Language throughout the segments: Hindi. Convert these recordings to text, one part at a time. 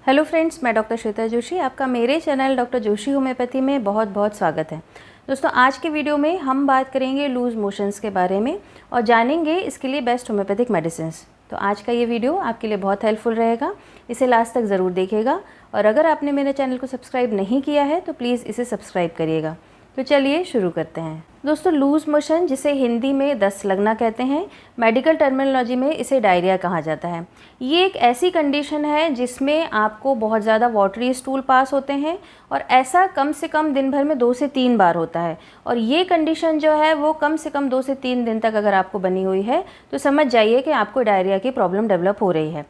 हेलो फ्रेंड्स, मैं डॉक्टर श्वेता जोशी। आपका मेरे चैनल डॉक्टर जोशी होम्योपैथी में बहुत बहुत स्वागत है। दोस्तों, आज के वीडियो में हम बात करेंगे लूज़ मोशंस के बारे में और जानेंगे इसके लिए बेस्ट होम्योपैथिक मेडिसिन्स। तो आज का ये वीडियो आपके लिए बहुत हेल्पफुल रहेगा, इसे लास्ट तक ज़रूर देखिएगा। और अगर आपने मेरे चैनल को सब्सक्राइब नहीं किया है तो प्लीज़ इसे सब्सक्राइब करिएगा। तो चलिए शुरू करते हैं। दोस्तों, लूज़ मोशन, जिसे हिंदी में दस्त लगना कहते हैं, मेडिकल टर्मिनोलॉजी में इसे डायरिया कहा जाता है। ये एक ऐसी कंडीशन है जिसमें आपको बहुत ज़्यादा वाटरी स्टूल पास होते हैं और ऐसा कम से कम दिन भर में 2 से 3 बार होता है। और ये कंडीशन जो है वो कम से कम 2 से 3 दिन तक अगर आपको बनी हुई है तो समझ जाइए कि आपको डायरिया की प्रॉब्लम डेवलप हो रही है।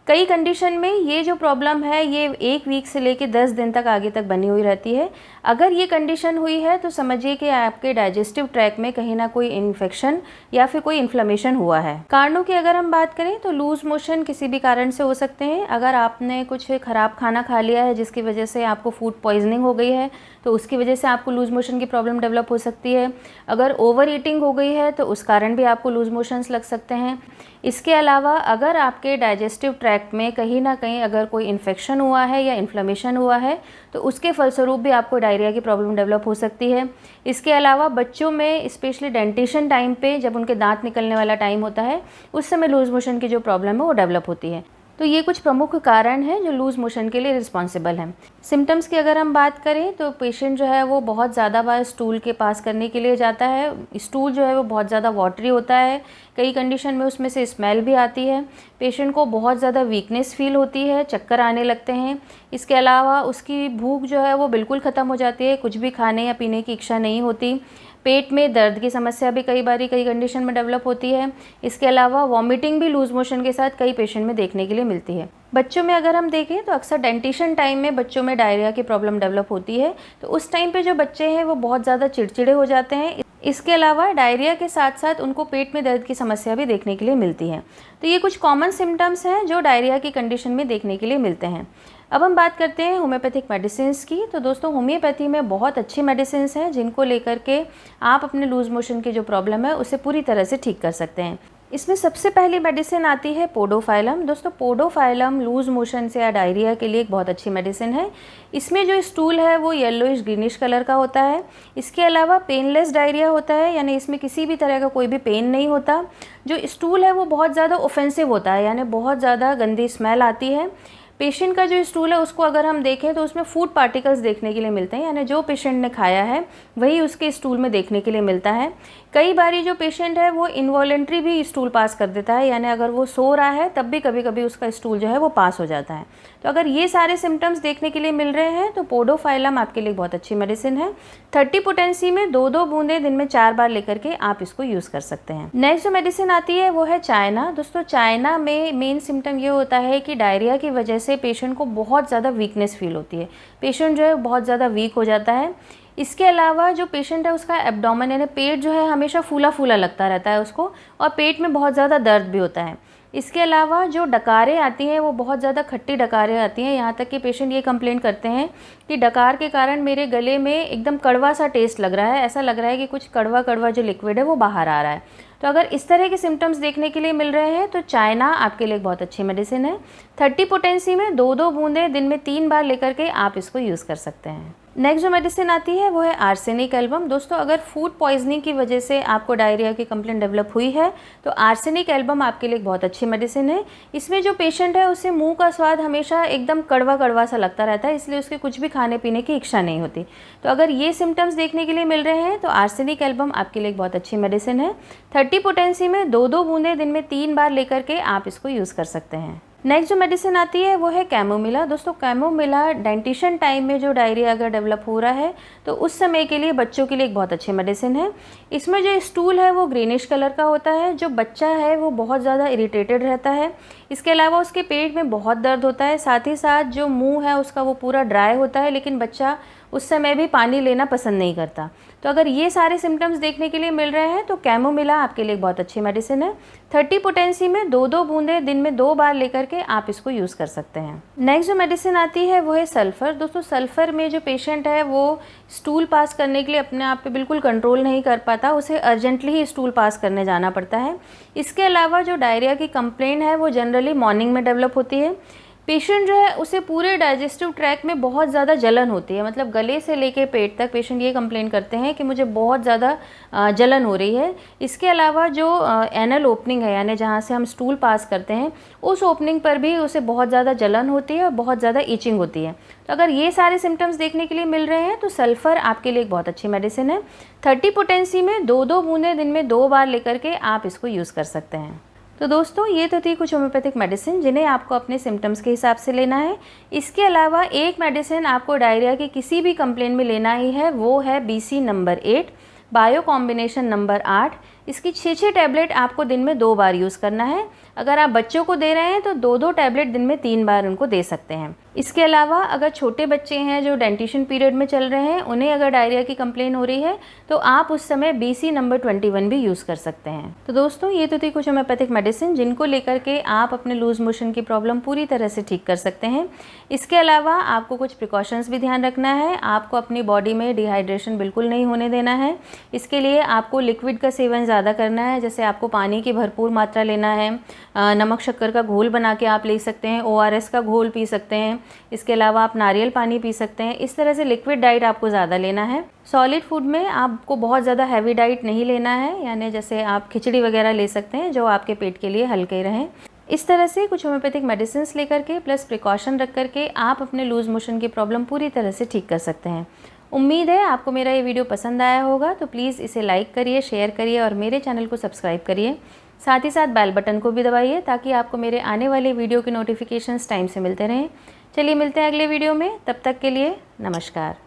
कई कंडीशन में ये जो प्रॉब्लम है ये 1 वीक से लेकर 10 दिन तक आगे तक बनी हुई रहती है। अगर ये कंडीशन हुई है तो समझिए कि आपके डाइजेस्टिव ट्रैक में कहीं ना कोई इन्फेक्शन या फिर कोई इन्फ्लेमेशन हुआ है। कारणों की अगर हम बात करें तो लूज़ मोशन किसी भी कारण से हो सकते हैं। अगर आपने कुछ ख़राब खाना खा लिया है जिसकी वजह से आपको फूड पॉइजनिंग हो गई है तो उसकी वजह से आपको लूज़ मोशन की प्रॉब्लम डेवलप हो सकती है। अगर ओवर ईटिंग हो गई है तो उस कारण भी आपको लूज़ मोशंस लग सकते हैं। इसके अलावा अगर आपके डाइजेस्टिव ट्रैक्ट में कहीं ना कहीं अगर कोई इन्फेक्शन हुआ है या इन्फ्लेमेशन हुआ है तो उसके फलस्वरूप भी आपको डायरिया की प्रॉब्लम डेवलप हो सकती है। इसके अलावा बच्चों में स्पेशली डेंटिशन टाइम पे, जब उनके दांत निकलने वाला टाइम होता है, उस समय लूज़ मोशन की जो प्रॉब्लम है वो डेवलप होती है। तो ये कुछ प्रमुख कारण हैं जो लूज़ मोशन के लिए रिस्पॉन्सिबल हैं। सिम्टम्स की अगर हम बात करें तो पेशेंट जो है वो बहुत ज़्यादा बार स्टूल के पास करने के लिए जाता है। स्टूल जो है वो बहुत ज़्यादा वाटरी होता है, कई कंडीशन में उसमें से स्मेल भी आती है। पेशेंट को बहुत ज़्यादा वीकनेस फील होती है, चक्कर आने लगते हैं। इसके अलावा उसकी भूख जो है वो बिल्कुल ख़त्म हो जाती है, कुछ भी खाने या पीने की इच्छा नहीं होती। पेट में दर्द की समस्या भी कई कंडीशन में डेवलप होती है। इसके अलावा वॉमिटिंग भी लूज़ मोशन के साथ कई पेशेंट में देखने के लिए मिलती है। बच्चों में अगर हम देखें तो अक्सर डेंटिशन टाइम में बच्चों में डायरिया की प्रॉब्लम डेवलप होती है। तो उस टाइम पे जो बच्चे हैं वो बहुत ज़्यादा चिड़चिड़े हो जाते हैं। इसके अलावा डायरिया के साथ साथ उनको पेट में दर्द की समस्या भी देखने के लिए मिलती है। तो ये कुछ कॉमन सिम्टम्स हैं जो डायरिया की कंडीशन में देखने के लिए मिलते हैं। अब हम बात करते हैं होम्योपैथिक मेडिसिन्स की। तो दोस्तों, होम्योपैथी में बहुत अच्छी मेडिसिन्स हैं जिनको लेकर के आप अपने लूज़ मोशन की जो प्रॉब्लम है उसे पूरी तरह से ठीक कर सकते हैं। इसमें सबसे पहली मेडिसिन आती है पोडोफाइलम। दोस्तों, पोडोफाइलम लूज़ मोशन से या डायरिया के लिए एक बहुत अच्छी मेडिसिन है। इसमें जो स्टूल है वो येलोइश ग्रीनिश कलर का होता है। इसके अलावा पेनलेस डायरिया होता है, यानी इसमें किसी भी तरह का कोई भी पेन नहीं होता। जो स्टूल है वो बहुत ज़्यादा ऑफेंसिव होता है, यानी बहुत ज़्यादा गंदी स्मेल आती है। पेशेंट का जो स्टूल है उसको अगर हम देखें तो उसमें फूड पार्टिकल्स देखने के लिए मिलते हैं, यानी जो पेशेंट ने खाया है वही उसके स्टूल में देखने के लिए मिलता है। कई बारी जो पेशेंट है वो इनवॉलेंट्री भी स्टूल पास कर देता है, यानी अगर वो सो रहा है तब भी कभी कभी उसका स्टूल जो है वो पास हो जाता है। तो अगर ये सारे सिम्टम्स देखने के लिए मिल रहे हैं तो पोडोफाइलम आपके लिए बहुत अच्छी मेडिसिन है। 30 पोटेंसी में 2-2 बूंदें दिन में 4 बार लेकर के आप इसको यूज़ कर सकते हैं। नेक्स्ट जो मेडिसिन आती है वो है चाइना। दोस्तों, चाइना में मेन सिम्टम ये होता है कि डायरिया की वजह से पेशेंट को बहुत ज़्यादा वीकनेस फील होती है। पेशेंट जो है बहुत ज़्यादा वीक हो जाता है। इसके अलावा जो पेशेंट है उसका एब्डोमेन यानी पेट जो है हमेशा फूला फूला लगता रहता है उसको, और पेट में बहुत ज़्यादा दर्द भी होता है। इसके अलावा जो डकारें आती हैं वो बहुत ज़्यादा खट्टी डकारें आती हैं, यहाँ तक कि पेशेंट ये कंप्लेंट करते हैं कि डकार के कारण मेरे गले में एकदम कड़वा सा टेस्ट लग रहा है, ऐसा लग रहा है कि कुछ कड़वा कड़वा जो लिक्विड है वो बाहर आ रहा है। तो अगर इस तरह के सिम्टम्स देखने के लिए मिल रहे हैं तो चाइना आपके लिए बहुत अच्छी मेडिसिन है। 30 पोटेंसी में 2-2 बूंदें दिन में 3 बार लेकर के आप इसको यूज़ कर सकते हैं। नेक्स्ट जो मेडिसिन आती है वो है आर्सेनिक एल्बम। दोस्तों, अगर फूड पॉइजनिंग की वजह से आपको डायरिया की कंप्लेंट डेवलप हुई है तो आर्सेनिक एल्बम आपके लिए एक बहुत अच्छी मेडिसिन है। इसमें जो पेशेंट है उसे मुंह का स्वाद हमेशा एकदम कड़वा कड़वा सा लगता रहता है, इसलिए उसके कुछ भी खाने पीने की इच्छा नहीं होती। तो अगर ये सिम्टम्स देखने के लिए मिल रहे हैं तो आर्सेनिक एल्बम आपके लिए एक बहुत अच्छी मेडिसिन है। 30 पोटेंसी में 2-2 बूंदें दिन में 3 बार लेकर के आप इसको यूज़ कर सकते हैं। नेक्स्ट जो मेडिसिन आती है वो है कैमोमिला। दोस्तों, कैमोमिला डेंटिशन टाइम में जो डायरिया अगर डेवलप हो रहा है तो उस समय के लिए बच्चों के लिए एक बहुत अच्छी मेडिसिन है। इसमें जो स्टूल है वो ग्रीनिश कलर का होता है। जो बच्चा है वो बहुत ज़्यादा इरिटेटेड रहता है। इसके अलावा उसके पेट में बहुत दर्द होता है, साथ ही साथ जो मुंह है उसका वो पूरा ड्राई होता है, लेकिन बच्चा उस समय भी पानी लेना पसंद नहीं करता। तो अगर ये सारे सिम्टम्स देखने के लिए मिल रहे हैं तो कैमोमिला आपके लिए बहुत अच्छी मेडिसिन है। 30 पोटेंसी में 2-2 बूंदें दिन में 2 बार लेकर के आप इसको यूज़ कर सकते हैं। नेक्स्ट जो मेडिसिन आती है वो है सल्फ़र। दोस्तों, सल्फ़र में जो पेशेंट है वो स्टूल पास करने के लिए अपने आप पे बिल्कुल कंट्रोल नहीं कर पाता, उसे अर्जेंटली ही स्टूल पास करने जाना पड़ता है। इसके अलावा जो डायरिया की कंप्लेंट है वो जनरली मॉर्निंग में डेवलप होती है। पेशेंट जो है उसे पूरे डाइजेस्टिव ट्रैक में बहुत ज़्यादा जलन होती है, मतलब गले से लेके पेट तक पेशेंट ये कंप्लेन करते हैं कि मुझे बहुत ज़्यादा जलन हो रही है। इसके अलावा जो एनल ओपनिंग है, यानी जहाँ से हम स्टूल पास करते हैं, उस ओपनिंग पर भी उसे बहुत ज़्यादा जलन होती है और बहुत ज़्यादा ईचिंग होती है। तो अगर ये सारे सिम्टम्स देखने के लिए मिल रहे हैं तो सल्फ़र आपके लिए एक बहुत अच्छी मेडिसिन है। 30 पोटेंसी में 2-2 बूंदें दिन में 2 बार लेकर के आप इसको यूज़ कर सकते हैं। तो दोस्तों ये तो थी कुछ होम्योपैथिक मेडिसिन जिन्हें आपको अपने सिम्टम्स के हिसाब से लेना है। इसके अलावा एक मेडिसिन आपको डायरिया की किसी भी कंप्लेन में लेना ही है, वो है BC number 8, bio combination number 8। इसकी 6-6 टैबलेट आपको दिन में 2 बार यूज़ करना है। अगर आप बच्चों को दे रहे हैं तो 2-2 टैबलेट दिन में 3 बार उनको दे सकते हैं। इसके अलावा अगर छोटे बच्चे हैं जो डेंटिशन पीरियड में चल रहे हैं, उन्हें अगर डायरिया की कंप्लेन हो रही है तो आप उस समय BC नंबर 21 भी यूज़ कर सकते हैं। तो दोस्तों ये तो थी कुछ होम्योपैथिक मेडिसिन जिनको लेकर के आप अपने लूज मोशन की प्रॉब्लम पूरी तरह से ठीक कर सकते हैं। इसके अलावा आपको कुछ प्रिकॉशंस भी ध्यान रखना है। आपको अपनी बॉडी में डिहाइड्रेशन बिल्कुल नहीं होने देना है। इसके लिए आपको लिक्विड का सेवन ज़्यादा करना है, जैसे आपको पानी की भरपूर मात्रा लेना है। नमक शक्कर का घोल बना के आप ले सकते हैं, ORS का घोल पी सकते हैं। इसके अलावा आप नारियल पानी पी सकते हैं। इस तरह से लिक्विड डाइट आपको ज़्यादा लेना है। सॉलिड फूड में आपको बहुत ज़्यादा हैवी डाइट नहीं लेना है, यानी जैसे आप खिचड़ी वगैरह ले सकते हैं जो आपके पेट के लिए हल्के रहें। इस तरह से कुछ होम्योपैथिक मेडिसिन लेकर के प्लस प्रिकॉशन रख करके आप अपने लूज मोशन की प्रॉब्लम पूरी तरह से ठीक कर सकते हैं। उम्मीद है आपको मेरा ये वीडियो पसंद आया होगा, तो प्लीज़ इसे लाइक करिए, शेयर करिए और मेरे चैनल को सब्सक्राइब करिए। साथ ही साथ बेल बटन को भी दबाइए ताकि आपको मेरे आने वाले वीडियो के नोटिफिकेशंस टाइम से मिलते रहें। चलिए मिलते हैं अगले वीडियो में, तब तक के लिए नमस्कार।